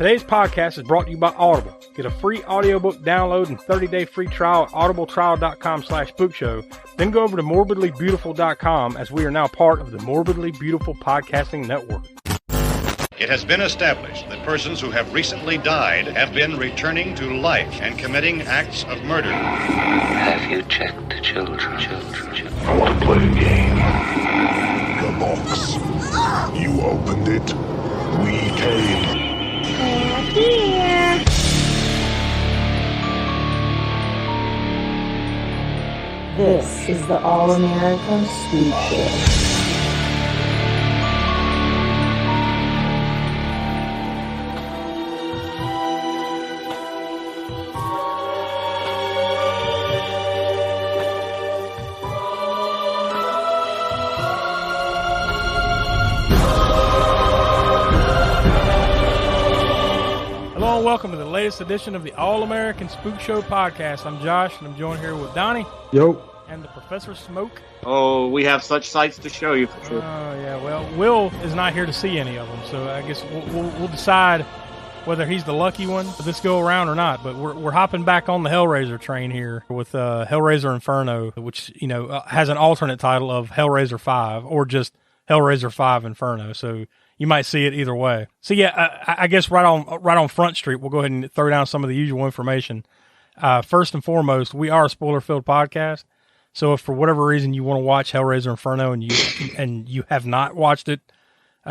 Today's podcast is brought to you by Audible. Get a free audiobook download and 30-day free trial at audibletrial.com/spookshow. Then go over to morbidlybeautiful.com as we are now part of the Morbidly Beautiful Podcasting Network. It has been established that persons who have recently died have been returning to life and committing acts of murder. Have you checked the children? I want to play a game. The box. You opened it. We came. Here. This is the All-American Spookshow. Welcome to the latest edition of the All-American Spook Show podcast. I'm Josh, and I'm joined here with Donny. Yo. And the Professor Smoke. Oh, we have such sights to show you for sure. Oh, yeah. Well, Will is not here to see any of them, so I guess we'll decide whether he's the lucky one for this go-around or not. But we're hopping back on the Hellraiser train here with Hellraiser Inferno, which, has an alternate title of Hellraiser 5 or just Hellraiser 5 Inferno. So you might see it either way. So yeah, I guess right on Front Street, we'll go ahead and throw down some of the usual information. First and foremost, we are a spoiler-filled podcast. So if for whatever reason you want to watch Hellraiser Inferno and you have not watched it,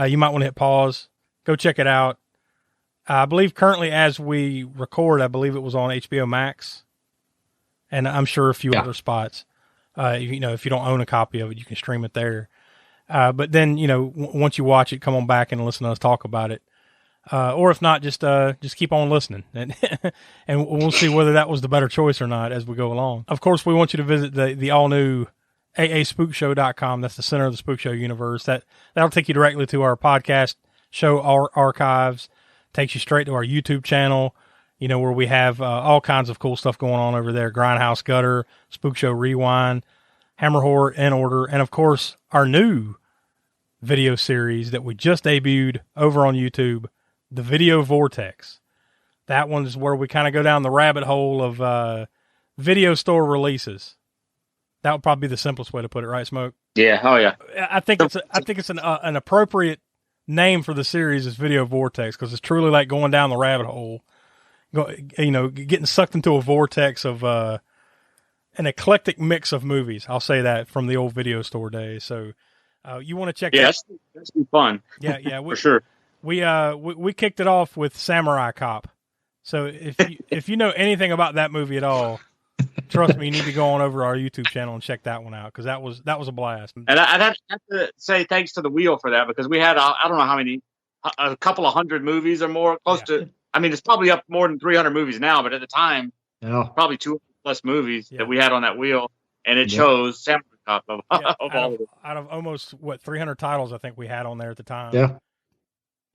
you might want to hit pause. Go check it out. I believe currently as we record, I believe it was on HBO Max, and I'm sure a few other spots. If you don't own a copy of it, you can stream it there. But then, once you watch it, come on back and listen to us talk about it. Or if not, just keep on listening and we'll see whether that was the better choice or not as we go along. Of course, we want you to visit the all new aaspookshow.com. That's the center of the Spook Show universe. That'll take you directly to our podcast show archives, takes you straight to our YouTube channel, where we have all kinds of cool stuff going on over there. Grindhouse Gutter, Spook Show Rewind, Hammer Horror in Order, and of course, our new video series that we just debuted over on YouTube, The Video Vortex. That one is where we kind of go down the rabbit hole of video store releases. That would probably be the simplest way to put it, right, Smoke? Yeah. Oh, yeah. I think it's an appropriate name for the series is Video Vortex because it's truly like going down the rabbit hole, getting sucked into a vortex of an eclectic mix of movies. I'll say that from the old video store days. So. You want to check? Yeah, that's be fun. Yeah, for sure. We kicked it off with Samurai Cop. So if you know anything about that movie at all, trust me, you need to go on over to our YouTube channel and check that one out because that was a blast. And I'd have to say thanks to the wheel for that because we had I don't know how many, a couple of hundred movies or more, close to. I mean, it's probably up more than 300 movies now, but at the time, probably 200 plus movies that we had on that wheel, and it chose Samurai. Of all out of almost 300 titles I think we had on there at the time. Yeah,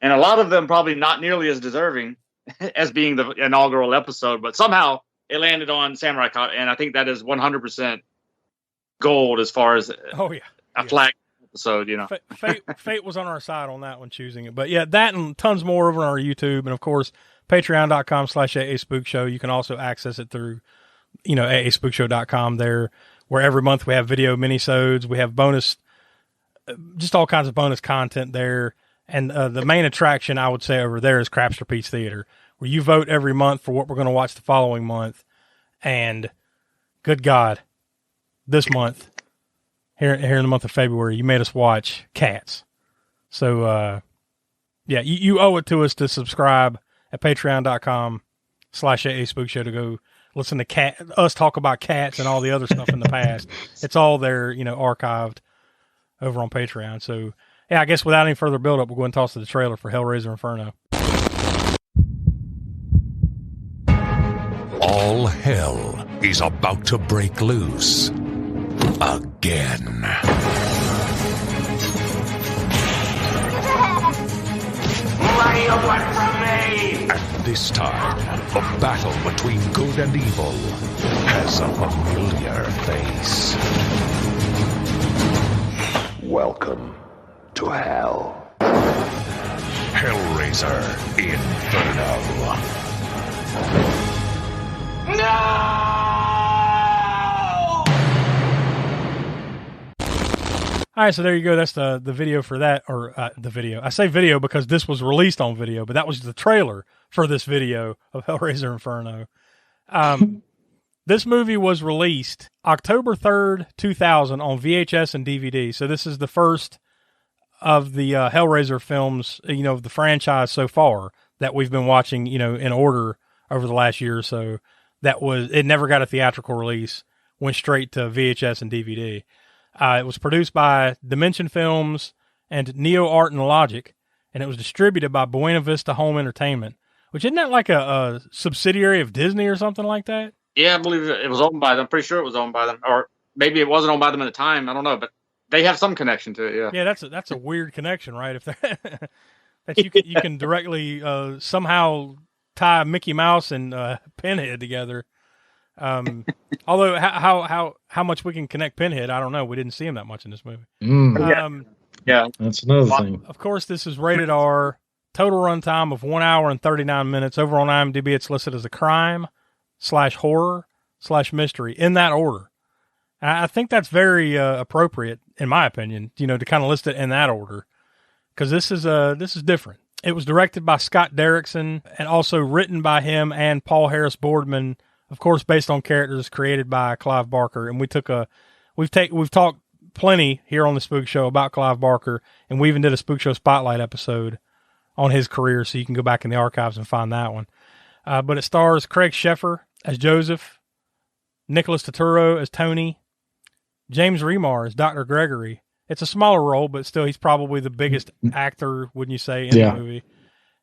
and a lot of them probably not nearly as deserving as being the inaugural episode, but somehow it landed on Samurai Cop, and I think that is 100% gold as far as a flag episode. Fate was on our side on that one, choosing it. But yeah, that and tons more over on our YouTube, and of course patreon.com/aaspookshow. You can also access it through aaspookshow.com there. Where every month we have video minisodes, we have bonus, just all kinds of bonus content there. And the main attraction, I would say, over there is Crapster Pete's Theater, where you vote every month for what we're going to watch the following month. And good God, this month, here in the month of February, you made us watch Cats. So, you owe it to us to subscribe at patreon.com/aaspookshow to go listen to us talk about Cats and all the other stuff in the past. It's all there, archived over on Patreon. So, yeah, I guess without any further build-up, we'll go and toss to the trailer for Hellraiser Inferno. All hell is about to break loose again. What do you want from me? And this time, the battle between good and evil has a familiar face. Welcome to hell. Hellraiser Inferno. All right, so there you go. That's the video for that, or the video. I say video because this was released on video, but that was the trailer for this video of Hellraiser Inferno. This movie was released October 3rd, 2000 on VHS and DVD. So this is the first of the Hellraiser films, the franchise so far that we've been watching, in order over the last year or so. It never got a theatrical release, went straight to VHS and DVD. It was produced by Dimension Films and Neo Art and Logic, and it was distributed by Buena Vista Home Entertainment, which isn't that like a subsidiary of Disney or something like that? Yeah, I believe it was owned by them. I'm pretty sure it was owned by them, or maybe it wasn't owned by them at the time. I don't know, but they have some connection to it. Yeah. Yeah, that's a weird connection, right? If that you can directly somehow tie Mickey Mouse and Pinhead together. Although how much we can connect Pinhead, I don't know. We didn't see him that much in this movie. Yeah, that's another thing. Of course, this is rated R. Total runtime of 1 hour and 39 minutes. Over on IMDb, it's listed as a crime/horror/mystery in that order. I think that's very appropriate, in my opinion. To kind of list it in that order, because this is different. It was directed by Scott Derrickson and also written by him and Paul Harris Boardman. Of course, based on characters created by Clive Barker, and we've talked plenty here on the Spook Show about Clive Barker, and we even did a Spook Show Spotlight episode on his career, so you can go back in the archives and find that one. But it stars Craig Sheffer as Joseph, Nicholas Turturro as Tony, James Remar as Dr. Gregory. It's a smaller role, but still, he's probably the biggest actor, wouldn't you say, in the movie.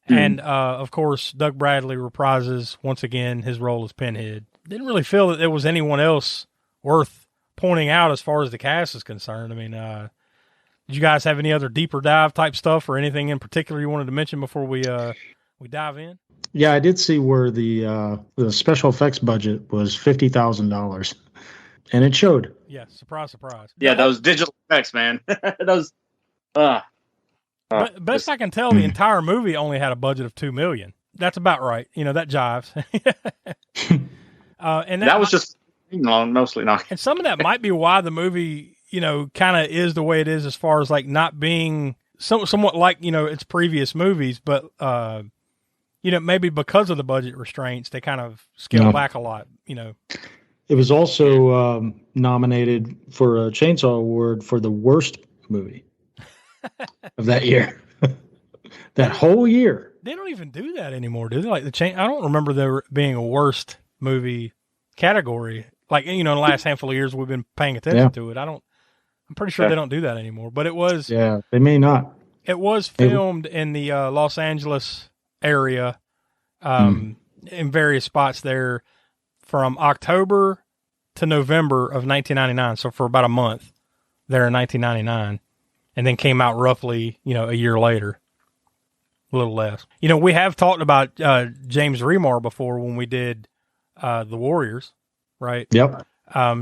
And, of course, Doug Bradley reprises, once again, his role as Pinhead. Didn't really feel that there was anyone else worth pointing out as far as the cast is concerned. I mean, did you guys have any other deeper dive type stuff or anything in particular you wanted to mention before we dive in? Yeah, I did see where the special effects budget was $50,000, and it showed. Yeah, surprise. Yeah, those digital effects, man. Those... best I can tell, the entire movie only had a budget of $2 million. That's about right. That jives. And that was just mostly not. And some of that might be why the movie, kind of is the way it is, as far as like not being somewhat like its previous movies, but maybe because of the budget restraints, they kind of scale back a lot. It was also nominated for a Chainsaw Award for the worst movie of that year. That whole year. They don't even do that anymore, do they? Like I don't remember there being a worst movie category. Like, in the last handful of years we've been paying attention to it. I'm pretty sure they don't do that anymore. But it was... Yeah, they may not. It was filmed in the Los Angeles area, in various spots there, from October to November of 1999. So for about a month there in 1999. And then came out roughly, a year later. A little less. We have talked about James Remar before when we did The Warriors, right? Yep.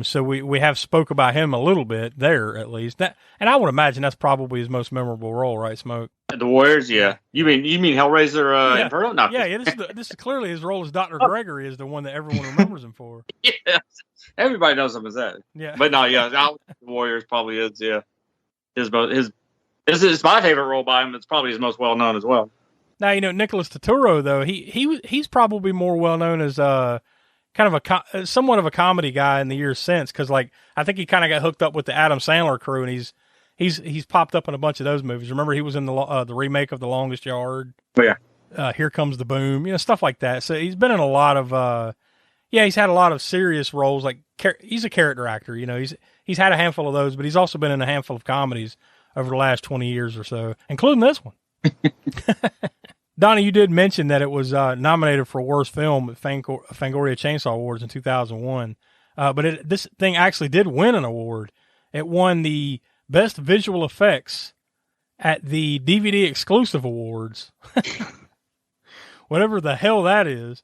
So we have spoke about him a little bit there, at least. And I would imagine that's probably his most memorable role, right, Smoke? The Warriors, yeah. You mean Hellraiser Inferno? No. Yeah. This is clearly his role as Dr. Gregory is the one that everyone remembers him for. Yeah, everybody knows him as that. Yeah. But no, yeah, The Warriors probably is. Yeah, this is my favorite role by him. It's probably his most well known as well. Now, Nicholas Turturro, though, he's probably more well known as kind of somewhat of a comedy guy in the years since, because I think he kind of got hooked up with the Adam Sandler crew, and he's popped up in a bunch of those movies. Remember, he was in the remake of The Longest Yard. Oh, yeah. Here Comes the Boom, stuff like that. So he's been in a lot of he's had a lot of serious roles. Like he's a character actor. He's had a handful of those, but he's also been in a handful of comedies over the last 20 years or so, including this one. Donny, you did mention that it was nominated for Worst Film at Fangoria Chainsaw Awards in 2001. But this thing actually did win an award. It won the Best Visual Effects at the DVD Exclusive Awards. Whatever the hell that is.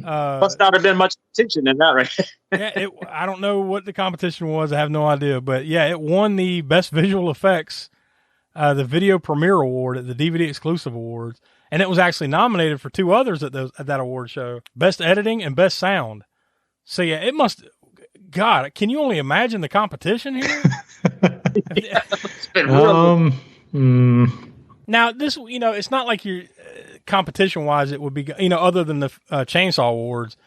Must not have been much attention in that, right? Yeah, I don't know what the competition was. I have no idea. But yeah, it won the Best Visual Effects the Video Premiere Award at the DVD Exclusive Awards, and it was actually nominated for 2 others at that award show: Best Editing and Best Sound. So yeah, it must. God, can you only imagine the competition here? It's been real. Now this, it's not like you're competition wise. It would be, other than the Chainsaw Awards,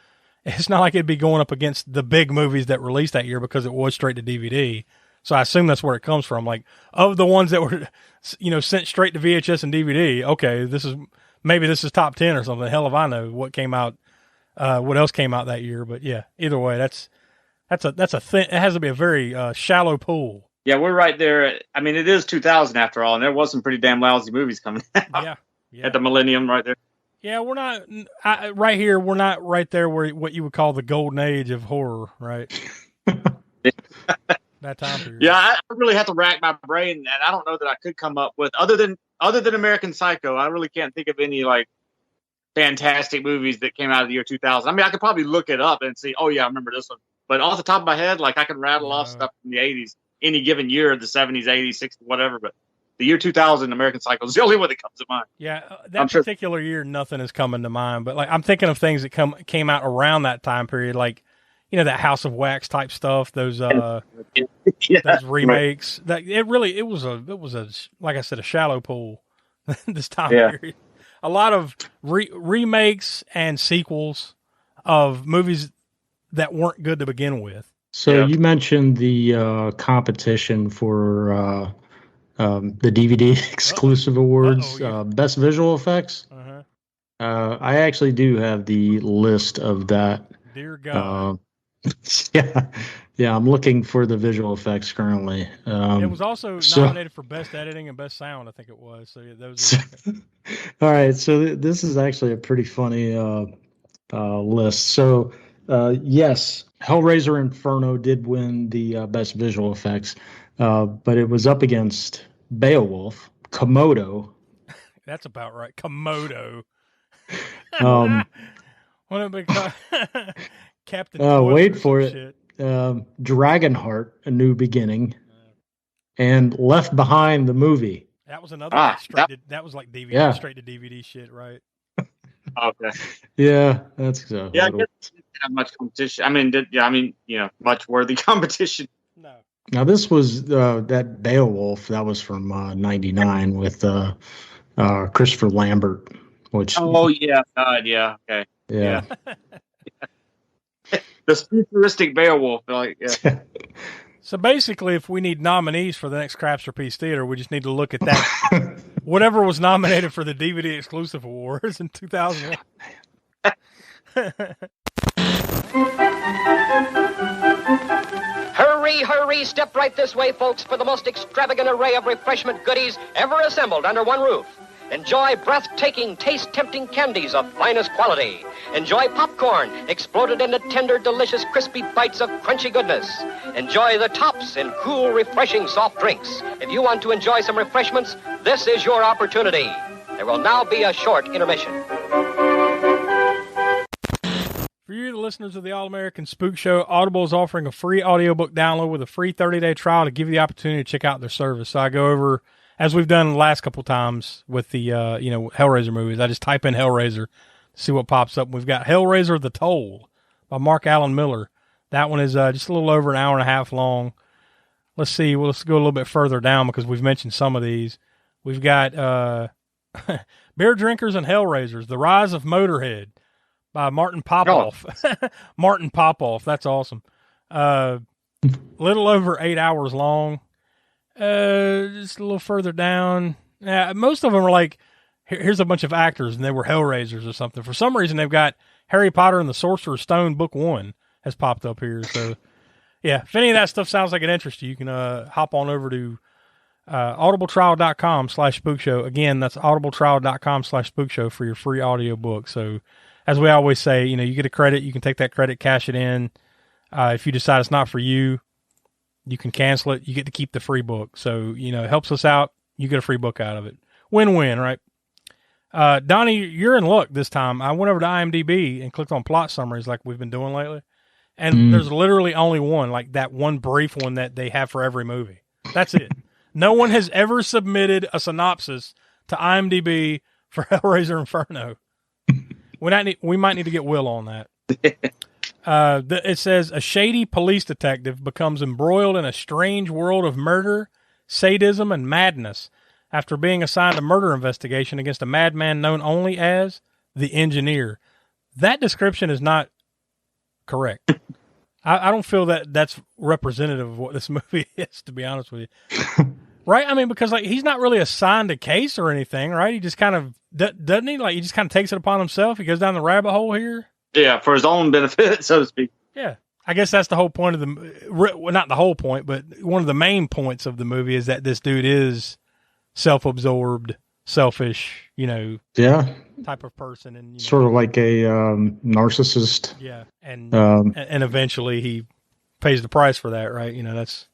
it's not like it'd be going up against the big movies that released that year because it was straight to DVD. So I assume that's where it comes from. Like, of the ones that were, sent straight to VHS and DVD. Okay, this is top 10 or something. Hell if I know what came out, what else came out that year. But yeah, either way, that's a thing. It has to be a very shallow pool. Yeah, we're right there. I mean, it is 2000 after all, and there was some pretty damn lousy movies coming out. Yeah. At the millennium right there. Yeah, we're not right here. We're not right there where what you would call the golden age of horror, right? That time period. Yeah, I really have to rack my brain, and I don't know that I could come up with other than American Psycho. I really can't think of any like fantastic movies that came out of the year 2000. I mean, I could probably look it up and see. Oh yeah, I remember this one. But off the top of my head, like I can rattle off stuff from the 80s, any given year, the 70s, 80s, 60s, whatever. But the year 2000, American Psycho is the only one that comes to mind. Yeah, that particular year, nothing is coming to mind. But like, I'm thinking of things that came out around that time period, like that House of Wax type stuff. Those those remakes. That it was a like I said, a shallow pool. This time period, a lot of remakes and sequels of movies that weren't good to begin with. So you mentioned the competition for the DVD exclusive awards, best visual effects. I actually do have the list of that. Dear God. Yeah, I'm looking for the visual effects currently. It was also nominated for best editing and best sound, I think it was. So yeah, those. All right, so this is actually a pretty funny list. So yes, Hellraiser Inferno did win the best visual effects, but it was up against Beowulf, Komodo. That's about right. Komodo. What a big Captain. Wait for it. Dragonheart, A New Beginning, and Left Behind, the movie. That was another that was like DVD, straight to DVD shit, right? Okay. Yeah, that's I guess didn't have much competition. Much worthy competition. No. Now this was that Beowulf. That was from '99 with Christopher Lambert. Which? Oh yeah, God, yeah, okay, yeah. The futuristic Beowulf, like. Yeah. So basically, if we need nominees for the next Crapster Piece Theater, we just need to look at that. Whatever was nominated for the DVD Exclusive Awards in 2001. Hurry, step right this way, folks, for the most extravagant array of refreshment goodies ever assembled under one roof. Enjoy breathtaking, taste-tempting candies of finest quality. Enjoy popcorn, exploded into tender, delicious, crispy bites of crunchy goodness. Enjoy the tops in cool, refreshing soft drinks. If you want to enjoy some refreshments, this is your opportunity. There will now be a short intermission. For you, the listeners of the All-American Spook Show, Audible is offering a free audiobook download with a free 30-day trial to give you the opportunity to check out their service. So I go over, as we've done the last couple times with the Hellraiser movies, I just type in Hellraiser, see what pops up. We've got Hellraiser: The Toll by Mark Allen Miller. That one is just a little over an hour and a half long. Let's see. Well, let's go a little bit further down because we've mentioned some of these. We've got Beer Drinkers and Hellraisers: The Rise of Motorhead by Martin Popoff. Oh. Martin Popoff. That's awesome. Little over 8 hours long. Just a little further down. Most of them are like, here's a bunch of actors and they were Hellraisers or something. For some reason, they've got Harry Potter and the Sorcerer's Stone Book 1 has popped up here. So yeah, if any of that stuff sounds like it interests you, you can hop on over to audibletrial.com/spookshow. Again, that's audibletrial.com/spookshow for your free audio book. So as we always say, you get a credit, you can take that credit, cash it in. If you decide it's not for you, you can cancel it. You get to keep the free book. So, it helps us out. You get a free book out of it. Win-win, right? Donny, you're in luck this time. I went over to IMDb and clicked on plot summaries like we've been doing lately. And there's literally only one, like that one brief one that they have for every movie. That's it. No one has ever submitted a synopsis to IMDb for Hellraiser Inferno. We might need to get Will on that. It says, a shady police detective becomes embroiled in a strange world of murder, sadism, and madness after being assigned a murder investigation against a madman known only as the Engineer. That description is not correct. I don't feel that that's representative of what this movie is, to be honest with you. Right? I mean, because like he's not really assigned a case or anything, right? He just kind of, doesn't he? Like he just kind of takes it upon himself. He goes down the rabbit hole here. Yeah, for his own benefit, so to speak. Yeah. I guess that's the whole point of well, not the whole point, but one of the main points of the movie is that this dude is self-absorbed, selfish, yeah, type of person, and sort of like a narcissist. Yeah, and eventually he pays the price for that, right? That's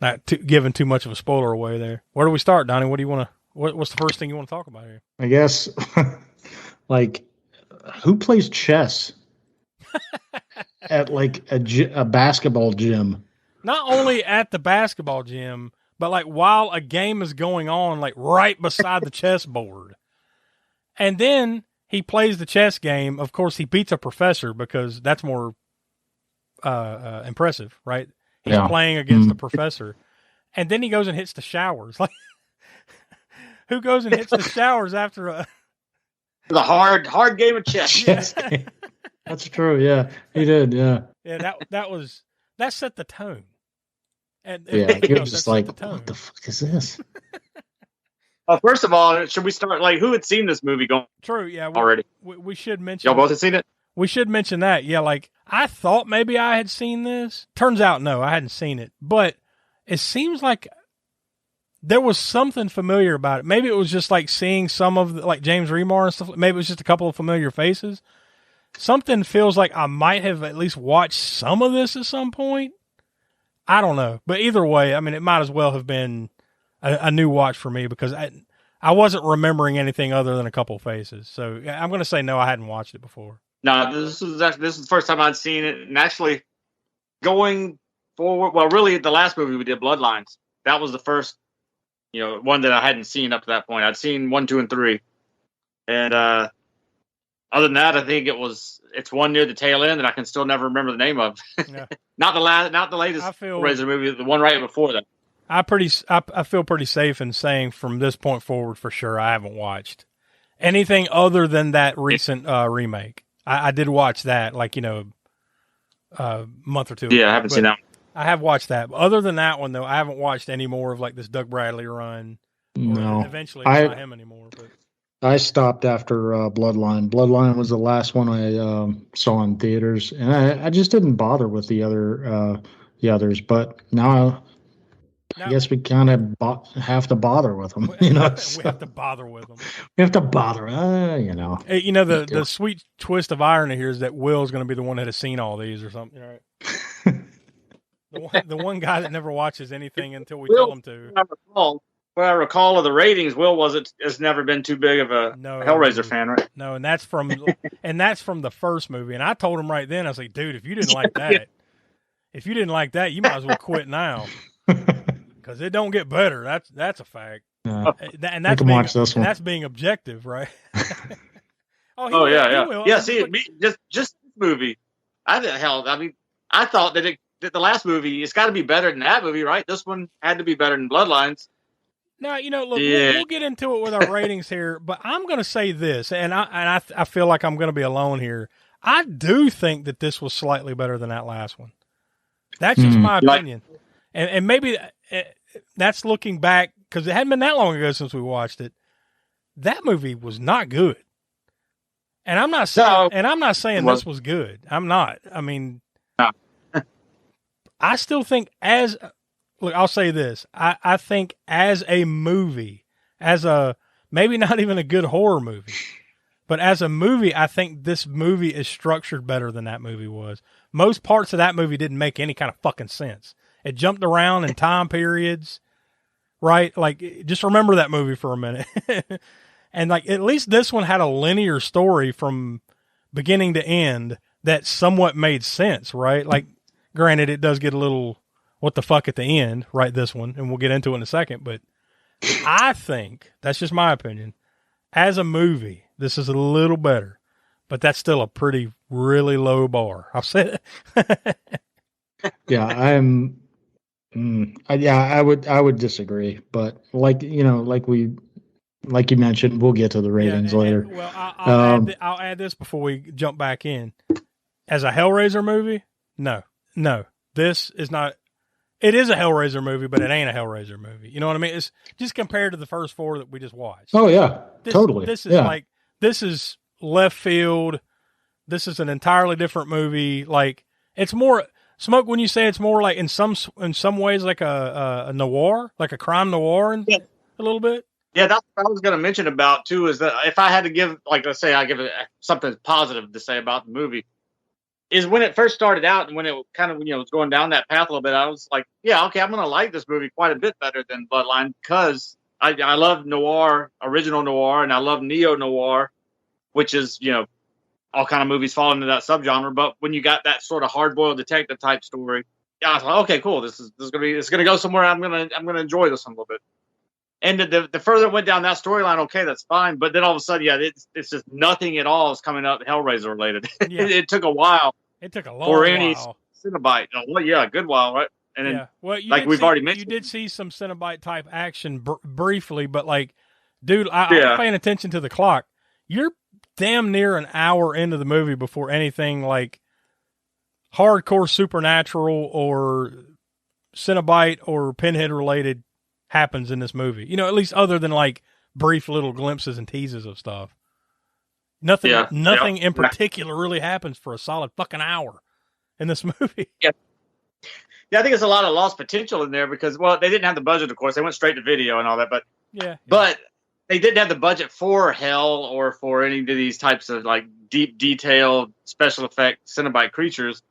not giving too much of a spoiler away there. Where do we start, Donnie? What do you want to? What's the first thing you want to talk about here? I guess, like, who plays chess at like a basketball gym? Not only at the basketball gym, but like while a game is going on, like right beside the chessboard. And then he plays the chess game. Of course, he beats a professor because that's more impressive, right? He's playing against the professor. And then he goes and hits the showers. Like, who goes and hits the showers after the hard game of chess? That's true. Yeah, he did. Yeah. Yeah, that set the tone. And you're just like, what the fuck is this? First of all, should we start, like, who had seen this movie going? True, yeah. Already. We should mention. Y'all both had seen it? We should mention that. Yeah, like, I thought maybe I had seen this. Turns out, no, I hadn't seen it. But it seems like there was something familiar about it. Maybe it was just like seeing some of like James Remar and stuff. Maybe it was just a couple of familiar faces. Something feels like I might have at least watched some of this at some point. I don't know. But either way, I mean, it might as well have been a new watch for me because I wasn't remembering anything other than a couple of faces. So I'm going to say no, I hadn't watched it before. No, this is the first time I'd seen it. And actually going forward, well, really the last movie we did, Bloodlines, that was the first, one that I hadn't seen up to that point. I'd seen 1, 2, and 3. And other than that, I think it's one near the tail end that I can still never remember the name of. Yeah. not the latest Hellraiser movie, the one right before that. I feel pretty safe in saying from this point forward for sure I haven't watched anything other than that recent remake. I did watch that like a month or two ago. Yeah, I haven't seen that one. I have watched that. Other than that one though, I haven't watched any more of like this Doug Bradley run. No, eventually it's not him anymore. But I stopped after Bloodline. Bloodline was the last one I saw in theaters, and I just didn't bother with the others. But now I guess we kind of have to bother with them. We have to bother with them. We have to bother. The sweet twist of irony here is that Will's going to be the one that has seen all these or something, right? the one guy that never watches anything until we tell him to. What I recall of the ratings, Will has never been too big of a Hellraiser fan, right? No, and that's from the first movie. And I told him right then, I was like, dude, if you didn't like that, you might as well quit now. Because it don't get better. That's a fact. And that's being objective, right? Yeah. See, just this movie. I thought that the last movie, it's got to be better than that movie, right? This one had to be better than Bloodlines. Now, look, we'll get into it with our ratings here, but I'm going to say this, and I feel like I'm going to be alone here. I do think that this was slightly better than that last one. That's just my opinion. And maybe that's looking back, because it hadn't been that long ago since we watched it. That movie was not good. And I'm not saying this was good. I'm not. I mean, I still think look, I'll say this. I think as a movie, maybe not even a good horror movie, but as a movie, I think this movie is structured better than that movie was. Most parts of that movie didn't make any kind of fucking sense. It jumped around in time periods, right? Like, just remember that movie for a minute. And like, at least this one had a linear story from beginning to end that somewhat made sense, right? Like, granted, it does get a little what the fuck at the end, right? This one, and we'll get into it in a second, but I think that's just my opinion. As a movie, this is a little better, but that's still a pretty really low bar. I'll say it. Yeah, I would disagree, but like you mentioned, we'll get to the ratings later. Well, I'll add this before we jump back in. As a Hellraiser movie, no, this is not. It is a Hellraiser movie, but it ain't a Hellraiser movie. You know what I mean? It's just compared to the first 4 that we just watched. Oh yeah, totally. This is this is left field. This is an entirely different movie. Like, it's more Smoke. When you say it's more like in some ways like a noir, like a crime noir, a little bit. Yeah, that's what I was going to mention about too. Is that if I had to give, like, let's say I give it something positive to say about the movie, is when it first started out and when it kind of was going down that path a little bit, I was like, yeah, okay, I'm going to like this movie quite a bit better than Bloodline because I love noir, original noir, and I love neo noir, which is all kind of movies fall into that subgenre. But when you got that sort of hard boiled detective type story, yeah, I was like, okay, cool, this is gonna go somewhere. I'm gonna enjoy this one a little bit. And the further it went down that storyline, okay, that's fine. But then all of a sudden, yeah, it's just nothing at all is coming up Hellraiser related. Yeah. It took a while. It took a long for any while. Cinnabite. Well, yeah, a good while, right? And then, well, already mentioned, you did see some Cinnabite type action briefly, but like, dude, I was paying attention to the clock. You're damn near an hour into the movie before anything like hardcore supernatural or Cinnabite or Pinhead related happens in this movie. At least other than like brief little glimpses and teases of stuff. Nothing in particular really happens for a solid fucking hour in this movie. Yeah. Yeah, I think there's a lot of lost potential in there because, well, they didn't have the budget, of course. They went straight to video and all that, but they didn't have the budget for Hell or for any of these types of like deep, detailed special effect Cinnabite creatures,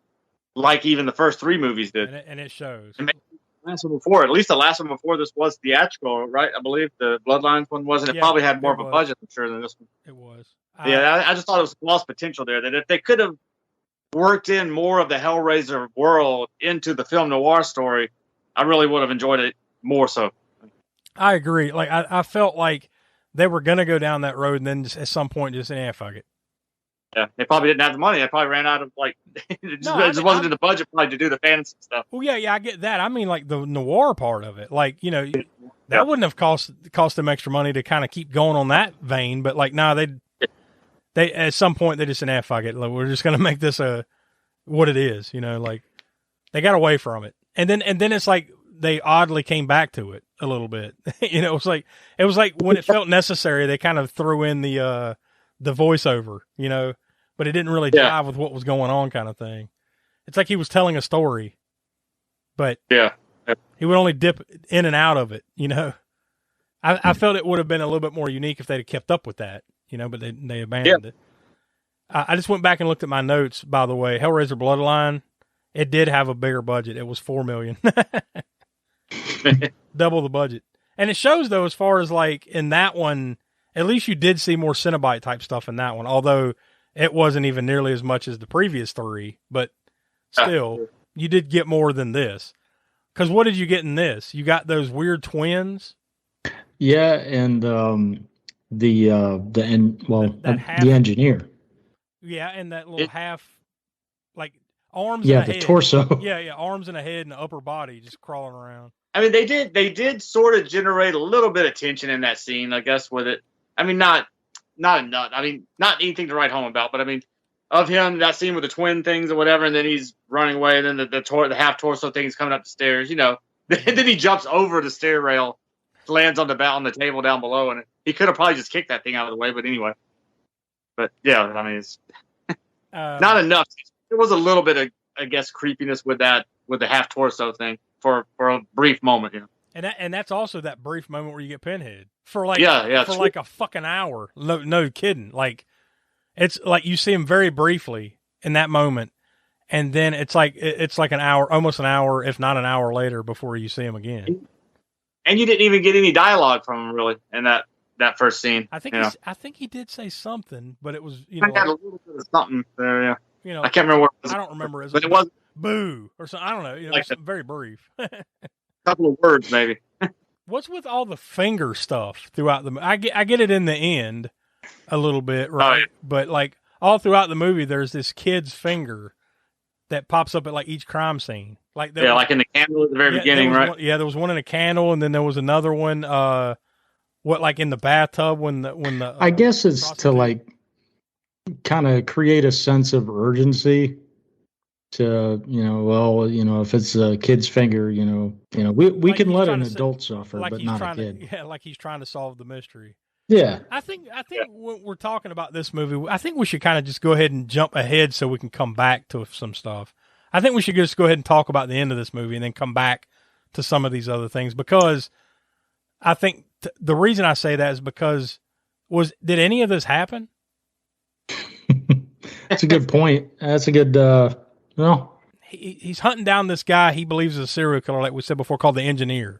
like even the first 3 movies did. And it shows. And last one before, at least the last one before this was theatrical, right? I believe the Bloodlines one wasn't. It probably had more of a budget, I'm sure, than this one. It was. I just thought it was lost potential there. That if they could have worked in more of the Hellraiser world into the film noir story, I really would have enjoyed it more so. I agree. Like I felt like they were gonna go down that road, and then just, at some point, just fuck it. Yeah, they probably didn't have the money. They probably ran out of it just wasn't in the budget probably to do the fantasy stuff. Well, yeah, I get that. I mean, like the noir part of it, like that wouldn't have cost them extra money to kind of keep going on that vein. But like, nah, they at some point they just said, fuck it. Like, we're just gonna make this what it is. Like they got away from it, and then it's like they oddly came back to it a little bit. It was like when it felt necessary, they kind of threw in the voiceover, but it didn't really jive with what was going on, kind of thing. It's like he was telling a story, but he would only dip in and out of it. I felt it would have been a little bit more unique if they'd have kept up with that, but they abandoned it. I just went back and looked at my notes, by the way. Hellraiser Bloodline, it did have a bigger budget. It was $4 million. Double the budget. And it shows, though, as far as like in that one, at least you did see more Cinnabite type stuff in that one, although it wasn't even nearly as much as the previous 3, but still, you did get more than this. Because what did you get in this? You got those weird twins. Yeah, and the engineer. Yeah, and that little half, like arms. Yeah, and a the head. torso. Yeah, arms and a head and the upper body just crawling around. I mean, they did sort of generate a little bit of tension in that scene, I guess, with it. I mean, not enough. I mean, not anything to write home about, but I mean, of him, that scene with the twin things or whatever, and then he's running away, and then the half torso thing's coming up the stairs, and then he jumps over the stair rail, lands on the table down below, and he could have probably just kicked that thing out of the way, but anyway. But yeah, I mean, it's not enough. There was a little bit of, I guess, creepiness with the half torso thing for a brief moment, And that's also that brief moment where you get Pinhead for like like a fucking hour. No kidding. Like it's like you see him very briefly in that moment, and then it's like an hour, almost an hour, if not an hour later before you see him again. And you didn't even get any dialogue from him really in that first scene. I think he did say something, but it was I got a little bit of something there. Yeah. I can't remember what it was. I don't remember. But it was boo or something. I don't know. Like very brief. couple of words maybe. What's with all the finger stuff throughout the? I get it in the end a little bit, right? yeah. But like all throughout the movie, there's this kid's finger that pops up at like each crime scene. Like like in the candle at the very beginning, right? There was one in a candle, and then there was another one. Like in the bathtub when the I guess it's to like kind of create a sense of urgency. To if it's a kid's finger, we like can let trying an to adult suffer, like but he's not a trying kid. like he's trying to solve the mystery. Yeah, I think when we're talking about this movie, I think we should kind of just go ahead and jump ahead so we can come back to some stuff. I think we should just go ahead and talk about the end of this movie and then come back to some of these other things, because I think the reason I say that is because did any of this happen? That's a good point. That's a good. Well, he's hunting down this guy he believes is a serial killer, like we said before, called the Engineer,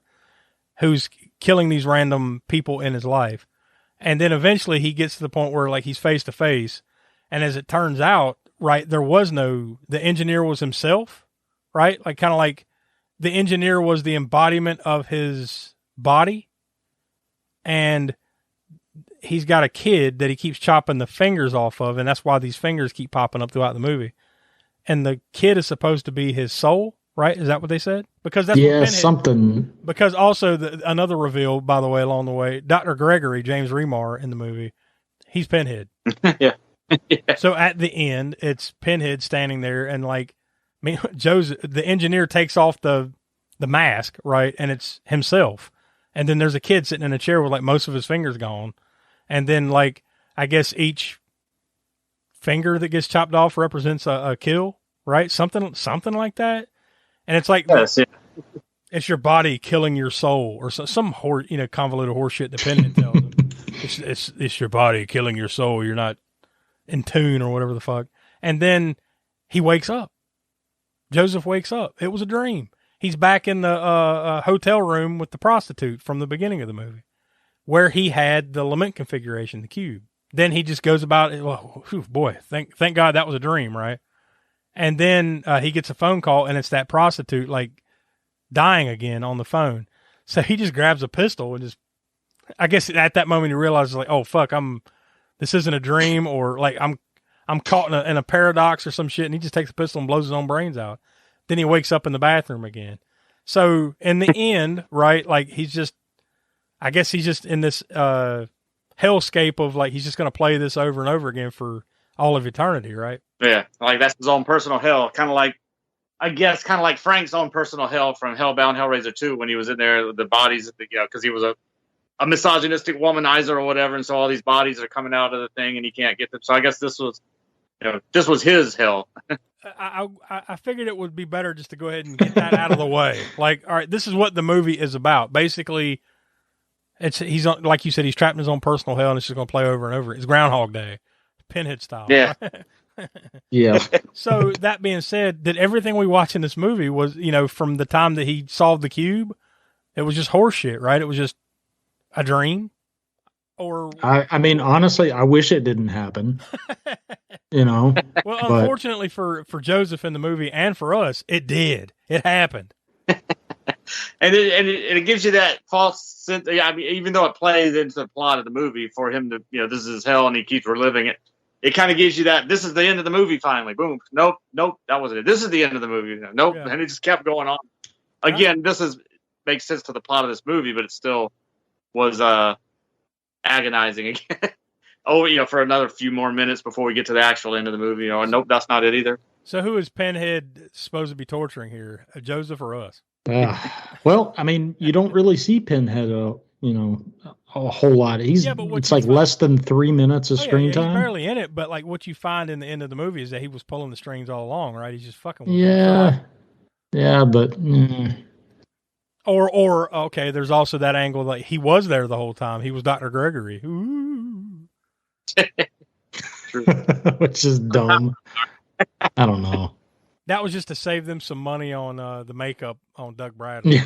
who's killing these random people in his life. And then eventually he gets to the point where like he's face to face. And as it turns out, right, the Engineer was himself, right? Like kind of like the Engineer was the embodiment of his body. And he's got a kid that he keeps chopping the fingers off of. And that's why these fingers keep popping up throughout the movie. And the kid is supposed to be his soul, right? Is that what they said? Because that's what Pinhead, something. Because also another reveal, by the way, along the way, Dr. Gregory, James Remar in the movie, he's Pinhead. Yeah. So at the end, it's Pinhead standing there, and like, the Engineer takes off the mask, right, and it's himself. And then there's a kid sitting in a chair with like most of his fingers gone, and then like I guess each finger that gets chopped off represents a kill, right? Something like that. And it's like, it's your body killing your soul, or some convoluted horse shit that Pinhead tells him. It's your body killing your soul. You're not in tune or whatever the fuck. And then he wakes up. Joseph wakes up. It was a dream. He's back in the hotel room with the prostitute from the beginning of the movie, where he had the lament configuration, the cube. Then he just goes about it. Well, boy, thank God that was a dream, right? And then he gets a phone call, and it's that prostitute like dying again on the phone. So he just grabs a pistol and just, I guess at that moment he realizes like, oh fuck, this isn't a dream, or like I'm caught in a paradox or some shit. And he just takes a pistol and blows his own brains out. Then he wakes up in the bathroom again. So in the end, right, like he's just in this hellscape of like he's just going to play this over and over again for all of eternity, right? Yeah, like that's his own personal hell, kind of like Frank's own personal hell from Hellbound Hellraiser 2 when he was in there with the bodies, because he was a misogynistic womanizer or whatever, and so all these bodies are coming out of the thing and he can't get them. So I guess this was his hell. I figured it would be better just to go ahead and get that out of the way. Like, all right, this is what the movie is about. Basically, he's like you said, he's trapped in his own personal hell, and it's just going to play over and over. It's Groundhog Day, Pinhead style. Yeah. Yeah. So that being said, that everything we watch in this movie was, from the time that he solved the cube, it was just horse shit, right? It was just a dream. Or I mean, honestly, I wish it didn't happen. Well, unfortunately for Joseph in the movie and for us, it did. It happened. And it gives you that false sense. I mean, even though it plays into the plot of the movie for him to, this is his hell and he keeps reliving it. It kind of gives you that this is the end of the movie finally. Boom. Nope, that wasn't it. This is the end of the movie. Nope. Yeah. And it just kept going on. Again, makes sense to the plot of this movie, but it still was agonizing again. For another few more minutes before we get to the actual end of the movie. Nope, that's not it either. So who is Pinhead supposed to be torturing here? Joseph or us? Well, I mean, you don't really see Pinhead, a whole lot. It's like less than 3 minutes of screen time. He's barely in it, but like what you find in the end of the movie is that he was pulling the strings all along, right? He's just fucking with him. Yeah, but. Or okay, there's also that angle that he was there the whole time. He was Dr. Gregory. Ooh. Which is dumb. I don't know. That was just to save them some money on the makeup on Doug Bradley.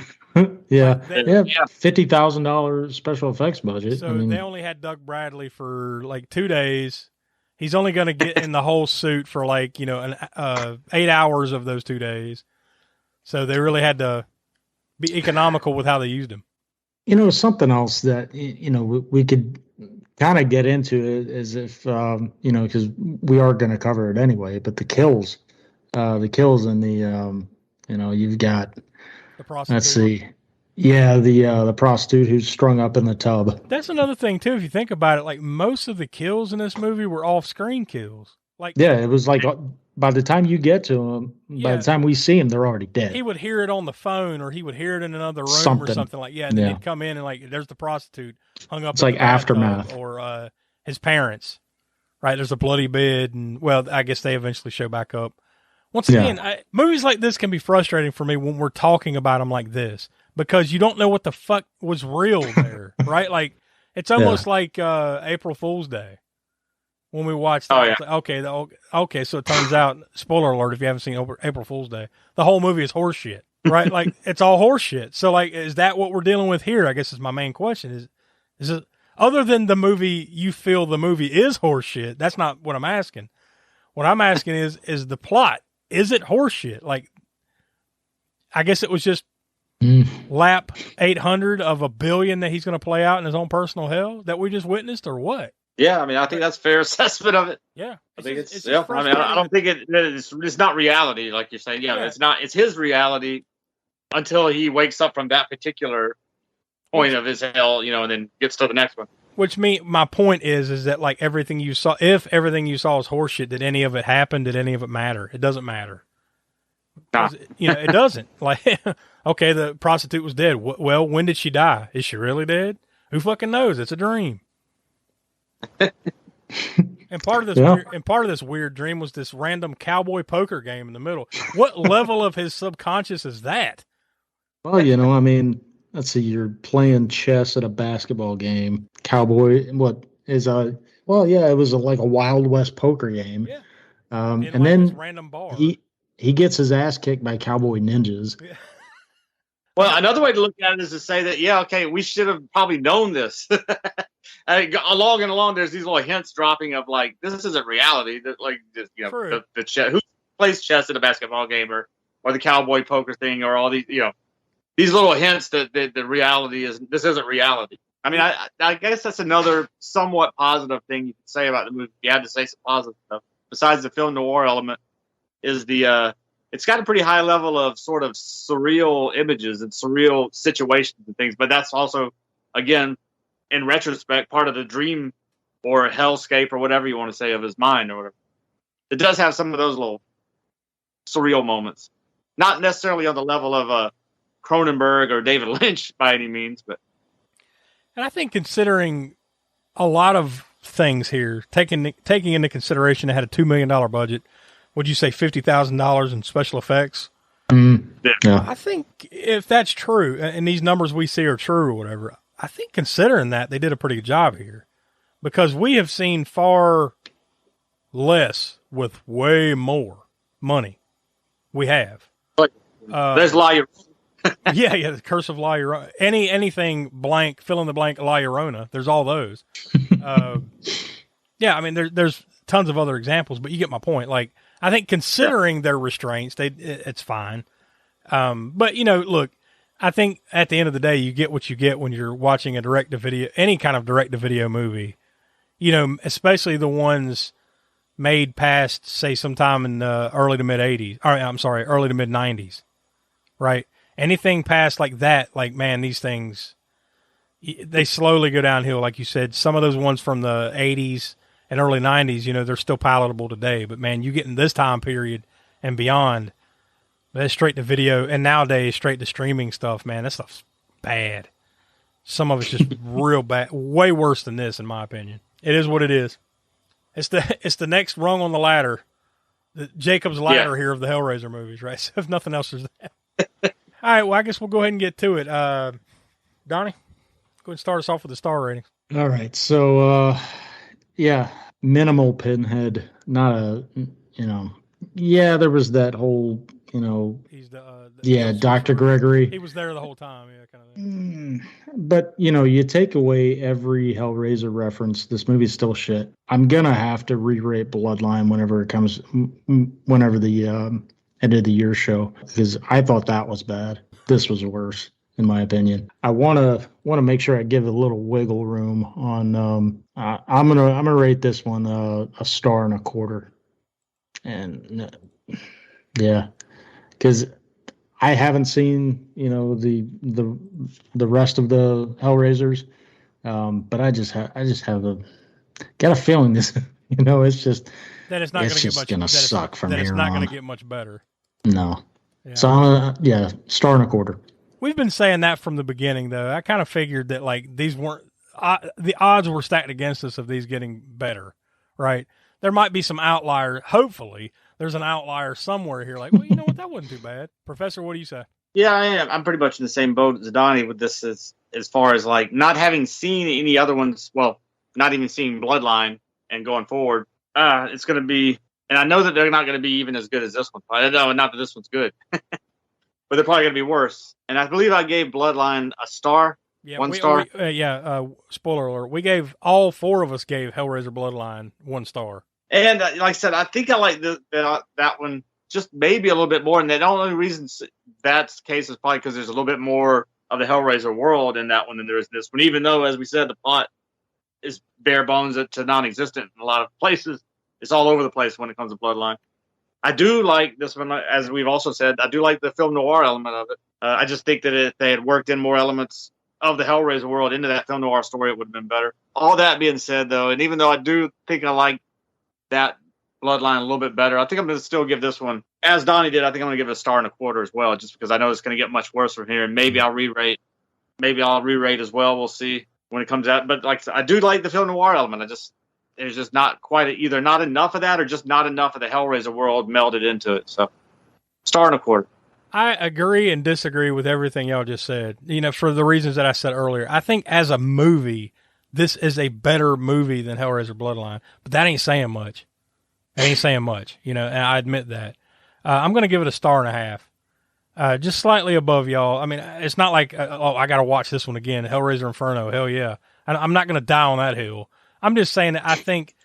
Yeah. $50,000 special effects budget. So they only had Doug Bradley for like 2 days. He's only going to get in the whole suit for like 8 hours of those 2 days. So they really had to be economical with how they used him. Something else that we could kind of get into it as if because we are going to cover it anyway. But the kills in the you've got the prostitute. Let's see, yeah, the prostitute who's strung up in the tub. That's another thing too. If you think about it, like most of the kills in this movie were off-screen kills. Like yeah, it was like by the time you get to them, by the time we see them, they're already dead. He would hear it on the phone, or he would hear it in another room, or something like and then he'd come in and like, there's the prostitute hung up. It's like Aftermath, or his parents. Right, there's a bloody bed, and well, I guess they eventually show back up. Once again, movies like this can be frustrating for me when we're talking about them like this, because you don't know what the fuck was real there, right? Like it's almost like April Fool's Day. When we watched that, okay, so it turns out, spoiler alert if you haven't seen April Fool's Day, the whole movie is horseshit, right? Like, it's all horseshit. So, like, is that what we're dealing with here? I guess is my main question. Is it, other than the movie, you feel the movie is horseshit? That's not what I'm asking. What I'm asking is the plot. Is it horseshit? Like, I guess it was just lap 800 of a billion that he's going to play out in his own personal hell that we just witnessed, or what? Yeah, I mean, I think that's a fair assessment of it. Yeah, I think it's I mean, I don't think it's not reality, like you're saying. Yeah, it's not. It's his reality until he wakes up from that particular point of his hell, and then gets to the next one. My point is that like everything you saw, if everything you saw is horseshit, did any of it happen? Did any of it matter? It doesn't matter. Nah. It doesn't. Like, okay, the prostitute was dead. Well, when did she die? Is she really dead? Who fucking knows? It's a dream. And part of this weird dream was this random cowboy poker game in the middle. What level of his subconscious is that? Well, I mean, let's see, you're playing chess at a basketball game. Cowboy, it was like a Wild West poker game. Yeah. And then random bar. He gets his ass kicked by cowboy ninjas. Yeah. Well, another way to look at it is to say that, we should have probably known this. Along and along, there's these little hints dropping of like, this isn't reality. That like, the chess, who plays chess at a basketball game or the cowboy poker thing, or all these, these little hints that the reality this isn't reality. I mean, I guess that's another somewhat positive thing you could say about the movie. If you had to say some positive stuff besides the film noir element, is it's got a pretty high level of sort of surreal images and surreal situations and things, but that's also, again, in retrospect, part of the dream or hellscape or whatever you want to say of his mind or whatever. It does have some of those little surreal moments. Not necessarily on the level of Cronenberg or David Lynch by any means, but. And I think considering a lot of things here, taking into consideration it had a $2 million budget, would you say $50,000 in special effects? Yeah. I think if that's true, and these numbers we see are true or whatever, I think considering that, they did a pretty good job here. Because we have seen far less with way more money. We have. There's La Llorona. yeah, the Curse of La Llorona. Anything blank, fill in the blank, La Llorona. There's all those. I mean, there's tons of other examples, but you get my point. Like, I think considering their restraints, it's fine. But look, I think at the end of the day, you get what you get when you're watching a direct-to-video, any kind of direct-to-video movie. Especially the ones made past, say, sometime in the early to mid 90s, right? Anything past like that, like, man, these things, they slowly go downhill, like you said. Some of those ones from the 80s and early 90s, they're still palatable today. But, man, you get in this time period and beyond, that's straight to video. And nowadays, straight to streaming stuff, man, that stuff's bad. Some of it's just real bad. Way worse than this, in my opinion. It is what it is. It's the next rung on the ladder. The Jacob's ladder here of the Hellraiser movies, right? So if nothing else, there's that. All right, well, I guess we'll go ahead and get to it. Donnie, go ahead and start us off with the star ratings. All right, so, minimal Pinhead. Not there was that whole, He's Dr. Gregory. He was there the whole time, kind of thing. But, you take away every Hellraiser reference, this movie's still shit. I'm going to have to re-rate Bloodline whenever the end of the year show, because I thought that was bad. This was worse. in my opinion. I want to make sure I give it a little wiggle room on. I'm gonna rate this one a star and a quarter, and yeah, because I haven't seen the rest of the Hellraisers, but I just have got a feeling this it's just that it's not going to get much. Gonna suck from here on. It's not going to get much better. No. Yeah. So I'm star and a quarter. We've been saying that from the beginning, though. I kind of figured that like these weren't the odds were stacked against us of these getting better, right? There might be some outlier. Hopefully, there's an outlier somewhere here. Like, well, you know what? That wasn't too bad. Professor, what do you say? Yeah, I am. I'm pretty much in the same boat as Donny with this as far as like not having seen any other ones. Well, not even seeing Bloodline and going forward. It's going to be, and I know that they're not going to be even as good as this one. I know not that this one's good, but they're probably going to be worse. And I believe I gave Bloodline a star. Yeah, one star. Spoiler alert. We gave all four of us gave Hellraiser Bloodline 1 star. And like I said, I think I like that one just maybe a little bit more. And the only reason that's the case is probably because there's a little bit more of the Hellraiser world in that one than there is this one. Even though, as we said, the plot is bare bones to non-existent in a lot of places. It's all over the place when it comes to Bloodline. I do like this one, as we've also said. I do like the film noir element of it. I just think that if they had worked in more elements of the Hellraiser world into that film noir story, it would have been better. All that being said, though, and even though I do think I like that Bloodline a little bit better, I think I'm going to still give this one, as Donnie did, I think I'm going to give it a star and a quarter as well, just because I know it's going to get much worse from here. And maybe I'll re-rate. Maybe I'll re-rate as well. We'll see when it comes out. But like I said, I do like the film noir element. There's just not quite either not enough of that or just not enough of the Hellraiser world melded into it. So, star and a quarter. I agree and disagree with everything y'all just said. For the reasons that I said earlier. I think as a movie, this is a better movie than Hellraiser Bloodline. But that ain't saying much. And I admit that. I'm going to give it a star and a half. Just slightly above y'all. I mean, it's not like, I got to watch this one again. Hellraiser Inferno, hell yeah. I'm not going to die on that hill. I'm just saying that I think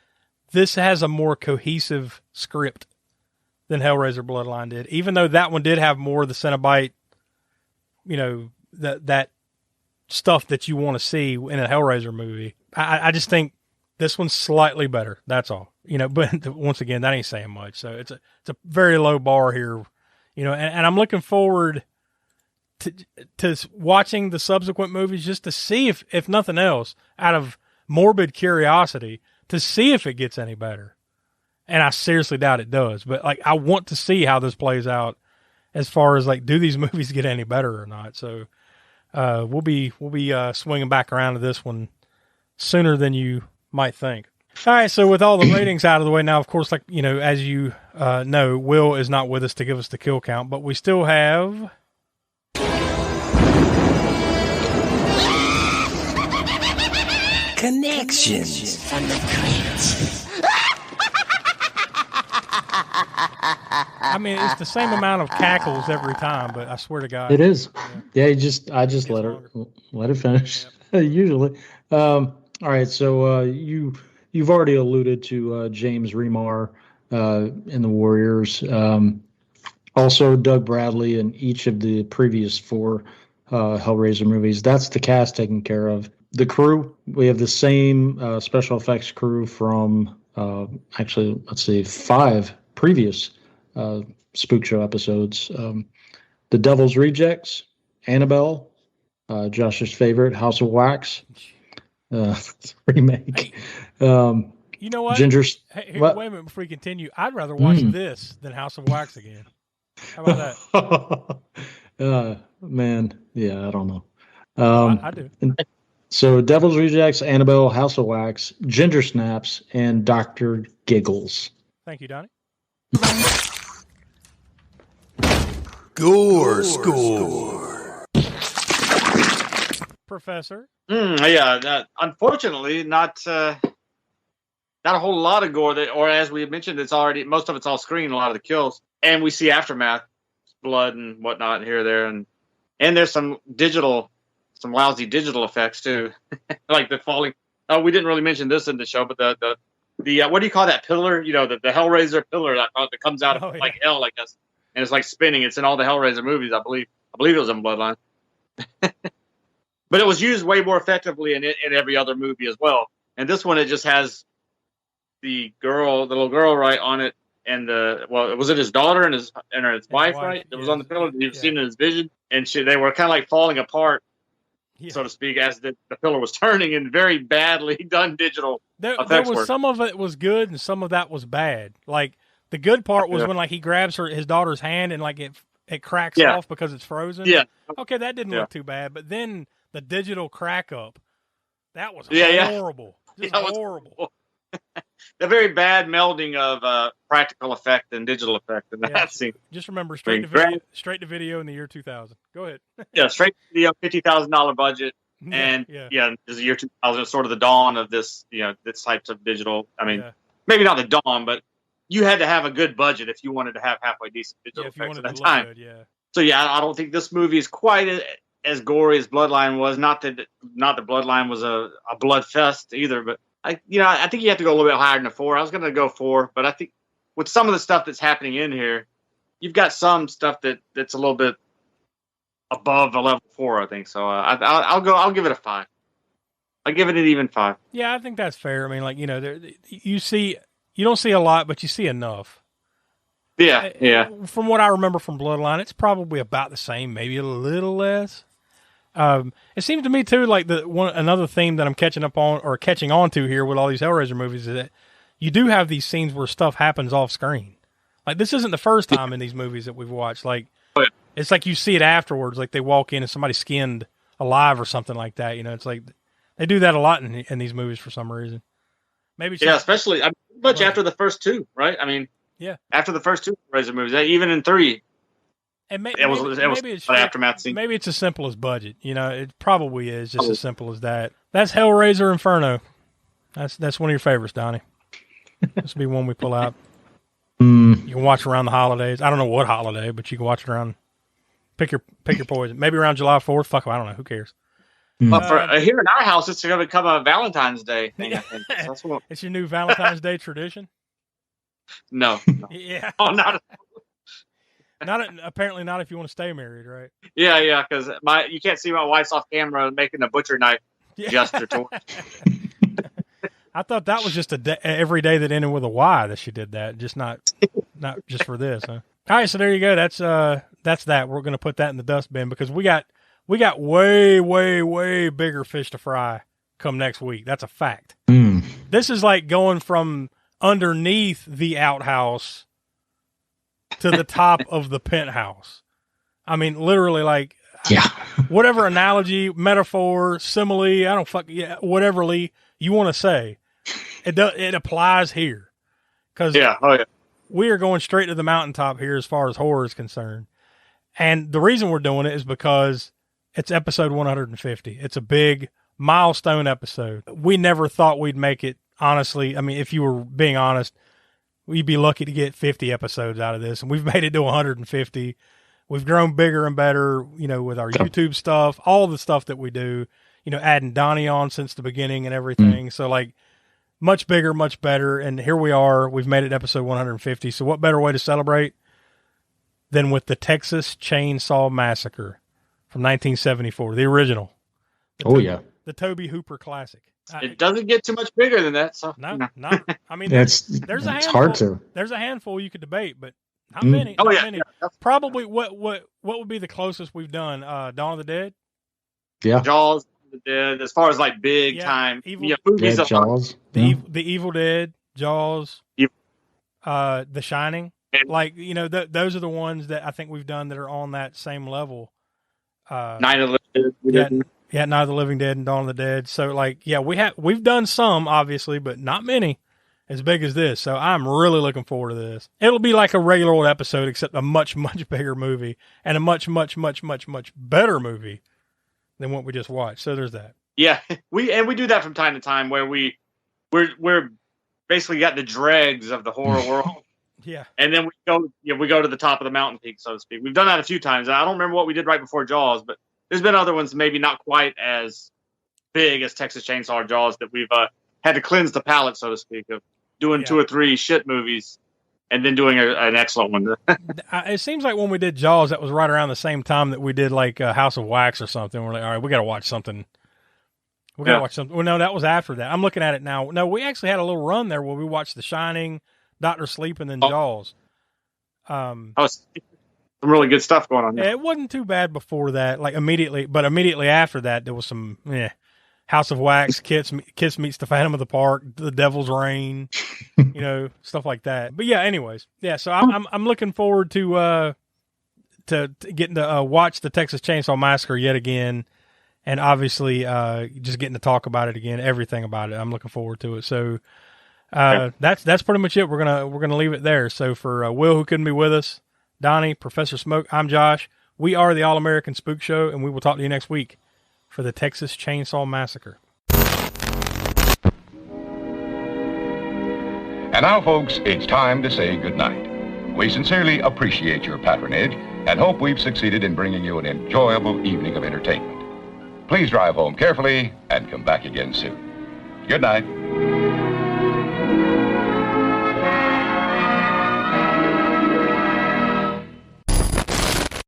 this has a more cohesive script than Hellraiser Bloodline did, even though that one did have more of the Cenobite, that stuff that you want to see in a Hellraiser movie. I just think this one's slightly better. That's all. But once again, that ain't saying much. So it's a very low bar here, and I'm looking forward to watching the subsequent movies just to see if nothing else, out of morbid curiosity, to see if it gets any better. And I seriously doubt it does, but I want to see how this plays out as far as do these movies get any better or not. So we'll be swinging back around to this one sooner than you might think. All right, so with all the ratings out of the way now, of course, as you know, Will is not with us to give us the kill count, but we still have connections from the crypt. I mean, it's the same amount of cackles every time, but I swear to God, it is. Yeah, I just let it finish. Usually. All right, so you've already alluded to James Remar in the Warriors. Also, Doug Bradley in each of the previous 4 Hellraiser movies. That's the cast taken care of. The crew, we have the same special effects crew from actually, let's see, 5 previous Spookshow episodes. The Devil's Rejects, Annabelle, Josh's favorite, House of Wax, remake. You know what? Ginger's. Hey, wait a minute before we continue. I'd rather watch this than House of Wax again. How about that? Man, yeah, I don't know. I do. So Devil's Rejects, Annabelle, House of Wax, Ginger Snaps, and Dr. Giggles. Thank you, Donnie. Score. Professor? Unfortunately, not a whole lot of gore. Or as we mentioned, most of it's all screen, a lot of the kills. And we see aftermath, blood and whatnot here, there. And there's some lousy digital effects too, like the falling. Oh, we didn't really mention this in the show, but the what do you call that pillar? The Hellraiser pillar that comes out of like hell, I guess, and it's like spinning. It's in all the Hellraiser movies, I believe. I believe it was in Bloodline. But it was used way more effectively in every other movie as well. And this one, it just has the little girl, right on it, and was it his daughter and his wife, right? It was on the pillow. You've seen it in his vision, and they were kind of like falling apart, so to speak, as the pillar was turning, and very badly done digital effects. There was some of it was good, and some of that was bad. Like the good part was when like he grabs his daughter's hand, and like it cracks off because it's frozen. Yeah. Okay, that didn't look too bad, but then the digital crack up, that was horrible. Just horrible. The very bad melding of practical effect and digital effect in that scene. Just remember, straight to video in the year 2000. Go ahead. Yeah, straight to the $50,000 budget, and this is the year 2000, sort of the dawn of this, this types of digital. I mean, maybe not the dawn, but you had to have a good budget if you wanted to have halfway decent digital effects at that time. Good, So I don't think this movie is quite as gory as Bloodline was. Not that Bloodline was a blood fest either, but I think you have to go a little bit higher than a 4. I was going to go 4, but I think with some of the stuff that's happening in here, you've got some stuff that's a little bit above a level 4. I think so. I'll give it a 5. I'll give it an even 5. Yeah, I think that's fair. I mean, like you don't see a lot, but you see enough. Yeah. From what I remember from Bloodline, it's probably about the same, maybe a little less. It seems to me too like another theme that I'm catching on to here with all these Hellraiser movies is that you do have these scenes where stuff happens off screen. Like this isn't the first time in these movies that we've watched. Like it's like you see it afterwards, like they walk in and somebody's skinned alive or something like that. It's like they do that a lot in these movies for some reaon. Maybe especially after the first 2, right? I mean, after the first 2 Hellraiser movies, even in 3. And maybe it's aftermath scene. Maybe it's as simple as budget. It probably is just as simple as that. That's Hellraiser Inferno. That's one of your favorites, Donnie. This will be one we pull out. You can watch around the holidays. I don't know what holiday, but you can watch it around. Pick your poison. Maybe around July 4th. Fuck, I don't know. Who cares? But here in our house, it's going to become a Valentine's Day thing. I think it's your new Valentine's Day tradition. No. Yeah. Oh, not. Apparently not if you want to stay married, right? Yeah, because you can't see my wife's off camera making a butcher knife gesture to her. I thought that was just every day that ended with a Y that she did that, just not just for this. Huh? All right, so there you go. That's that. We're going to put that in the dustbin because we got way, way, way bigger fish to fry come next week. That's a fact. This is like going from underneath the outhouse to the top of the penthouse. I mean, literally, like, whatever analogy, metaphor, simile, whatever you want to say, it applies here. Because we are going straight to the mountaintop here as far as horror is concerned. And the reason we're doing it is because it's episode 150. It's a big milestone episode. We never thought we'd make it, honestly. I mean, if you were being honest, we'd be lucky to get 50 episodes out of this, and we've made it to 150. We've grown bigger and better, with our YouTube stuff, all the stuff that we do, adding Donny on since the beginning and everything. So, like, much bigger, much better, and here we are. We've made it episode 150. So what better way to celebrate than with the Texas Chainsaw Massacre from 1974, the original. The Tobe Hooper classic. It doesn't get too much bigger than that. So no. I mean, there's a handful. It's hard to. There's a handful you could debate, but not many. Not many. Probably what would be the closest we've done? Dawn of the Dead. Yeah. Jaws of the Dead. As far as like big time movies, Jaws. The Evil Dead, Jaws, The Shining. Like those are the ones that I think we've done that are on that same level. Night of the Living Dead. Yeah, Night of the Living Dead and Dawn of the Dead. So, we've done some, obviously, but not many as big as this. So, I'm really looking forward to this. It'll be like a regular old episode, except a much, much bigger movie and a much, much, much, much, much better movie than what we just watched. So, there's that. Yeah, we do that from time to time where we're basically got the dregs of the horror world. Yeah, and then we go to the top of the mountain peak, so to speak. We've done that a few times. I don't remember what we did right before Jaws, but there's been other ones maybe not quite as big as Texas Chainsaw Jaws that we've had to cleanse the palate, so to speak, of doing 2 or 3 shit movies and then doing an excellent one. It seems like when we did Jaws, that was right around the same time that we did like House of Wax or something. We're like, all right, we got to watch something. We got to watch something. Well, no, that was after that. I'm looking at it now. No, we actually had a little run there where we watched The Shining, Doctor Sleep, and then Jaws. Some really good stuff going on there. It wasn't too bad before that, like immediately after that, there was some House of Wax, Kiss Meets the Phantom of the Park, The Devil's Reign, stuff like that. But yeah, anyways, so I'm looking forward to getting to watch the Texas Chainsaw Massacre yet again, and obviously just getting to talk about it again, everything about it. I'm looking forward to it. So that's pretty much it. We're gonna leave it there. So for Will, who couldn't be with us, Donnie, Professor Smoke, I'm Josh. We are the All American Spook Show, and we will talk to you next week for the Texas Chainsaw Massacre. And now, folks, it's time to say goodnight. We sincerely appreciate your patronage and hope we've succeeded in bringing you an enjoyable evening of entertainment. Please drive home carefully and come back again soon. Good night.